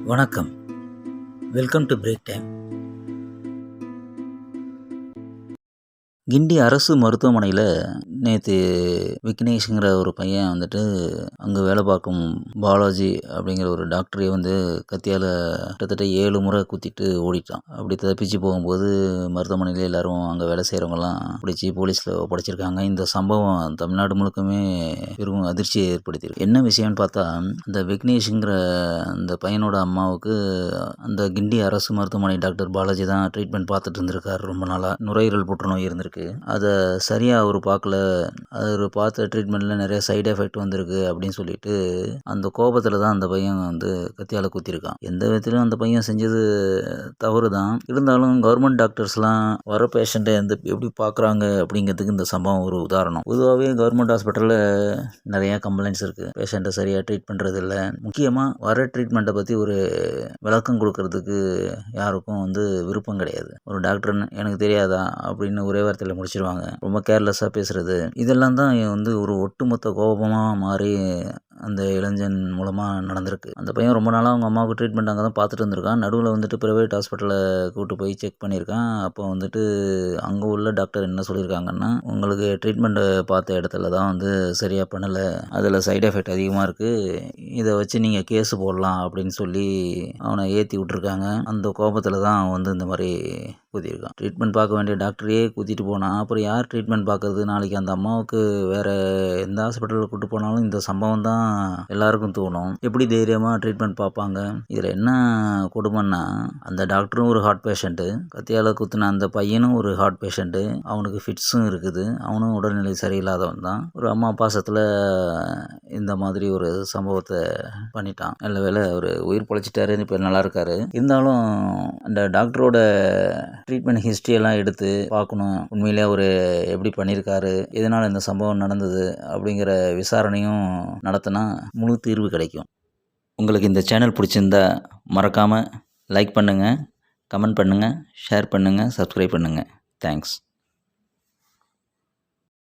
வணக்கம். Welcome to break time. Guindy அரசு மருத்துவமனையில் நேற்று விக்னேஷுங்கிற ஒரு பையன் வந்துட்டு அங்கே வேலை பார்க்கும் பாலாஜி அப்படிங்கிற ஒரு டாக்டரை கத்தியால் கிட்டத்தட்ட 7 முறை குத்திட்டு ஓடிட்டான். அப்படி தப்பிச்சு போகும்போது மருத்துவமனையில் எல்லாரும் அங்கே வேலை செய்கிறவங்கலாம் பிடிச்சி போலீஸில் ஒப்படைச்சிருக்காங்க. இந்த சம்பவம் தமிழ்நாடு முழுக்கமே பெரும் அதிர்ச்சியை ஏற்படுத்தியிருக்கு. என்ன விஷயம்னு பார்த்தா, அந்த விக்னேஷுங்கிற அந்த பையனோட அம்மாவுக்கு அந்த கிண்டி அரசு மருத்துவமனை டாக்டர் பாலாஜி தான் ட்ரீட்மெண்ட் பார்த்துட்டு இருந்திருக்காரு. ரொம்ப நாளாக நுரையீரல் புற்றுநோய் இருந்திருக்கு. அதை சரியாக அவர் பார்க்கல. அவர் பார்த்த ட்ரீட்மெண்ட்டில் நிறைய சைடு எஃபெக்ட் வந்திருக்கு அப்படின்னு சொல்லிட்டு அந்த கோபத்தில் தான் அந்த பையன் கத்தியால் குத்திருக்கான். எந்த விதத்திலும் அந்த பையன் செஞ்சது தவறு தான். இருந்தாலும் கவர்மெண்ட் டாக்டர்ஸ்லாம் வர பேஷண்ட்டை எப்படி பார்க்குறாங்க அப்படிங்கிறதுக்கு இந்த சம்பவம் ஒரு உதாரணம். பொதுவாகவே கவர்மெண்ட் ஹாஸ்பிட்டலில் நிறையா கம்ப்ளைண்ட்ஸ் இருக்குது. பேஷண்ட்டை சரியாக ட்ரீட் பண்ணுறது இல்லை. முக்கியமாக வர ட்ரீட்மெண்ட்டை பற்றி ஒரு விளக்கம் கொடுக்கறதுக்கு யாருக்கும் விருப்பம் கிடையாது. ஒரு டாக்டர் எனக்கு தெரியாதா அப்படின்னு ஒரே வார்த்தையில் முடிச்சிருவாங்க. ரொம்ப கேர்லெஸ்ஸாக பேசுகிறது, இதெல்லாம் தான் ஒரு ஒட்டுமொத்த கோபமாக மாறி அந்த இளைஞன் மூலமாக நடந்திருக்கு. அந்த பையன் ரொம்ப நாளாக அவங்க அம்மாவுக்கு ட்ரீட்மெண்ட் அங்கே தான் பார்த்துட்டு இருந்திருக்கான். நடுவில் ப்ரைவேட் ஹாஸ்பிட்டலில் கூப்பிட்டு போய் செக் பண்ணியிருக்கான். அப்போ அங்கே உள்ள டாக்டர் என்ன சொல்லியிருக்காங்கன்னா, உங்களுக்கு ட்ரீட்மெண்ட்டை பார்த்த இடத்துல தான் சரியாக பண்ணலை, அதில் சைடு எஃபெக்ட் அதிகமாக இருக்குது, இதை வச்சு நீங்கள் கேஸ் போடலாம் அப்படின்னு சொல்லி அவனை ஏற்றி விட்ருக்காங்க. அந்த கோபத்தில் தான் இந்த மாதிரி குத்திருக்கான். ட்ரீட்மெண்ட் பார்க்க வேண்டிய டாக்டரையே குத்திட்டு போனான். அப்புறம் யார் ட்ரீட்மெண்ட் பார்க்கறது? நாளைக்கு அந்த அம்மாவுக்கு வேறு எந்த ஹாஸ்பிட்டலில் கூப்பிட்டு போனாலும் இந்த சம்பவம் தான் எல்லாருக்கும் தோணும். எப்படி தைரியமாக ட்ரீட்மெண்ட் பார்ப்பாங்க? இதில் என்ன கொடுமைன்னா, அந்த டாக்டரும் ஒரு ஹார்ட் பேஷண்ட்டு, கத்தியால் குத்தின அந்த பையனும் ஒரு ஹார்ட் பேஷண்ட்டு, அவனுக்கு ஃபிட்ஸும் இருக்குது, அவனும் உடல்நிலை சரியில்லாதவன் தான். ஒரு அம்மா பாசத்தில் இந்த மாதிரி ஒரு சம்பவத்தை பண்ணிட்டான். நல்ல வேளை அவர் உயிர் பொழைச்சிட்டாரு, இப்போ நல்லா இருக்காரு. இருந்தாலும் அந்த டாக்டரோட ட்ரீட்மெண்ட் ஹிஸ்ட்ரியெல்லாம் எடுத்து பார்க்கணும். உண்மையிலே அவர் எப்படி பண்ணியிருக்காரு, எதனால் இந்த சம்பவம் நடந்தது அப்படிங்கிற விசாரணையும் நடத்தினா முழு தீர்வு கிடைக்கும். உங்களுக்கு இந்த சேனல் பிடிச்சிருந்தா மறக்காமல் லைக் பண்ணுங்கள், கமெண்ட் பண்ணுங்கள், ஷேர் பண்ணுங்கள், சப்ஸ்கிரைப் பண்ணுங்கள். தேங்க்ஸ்.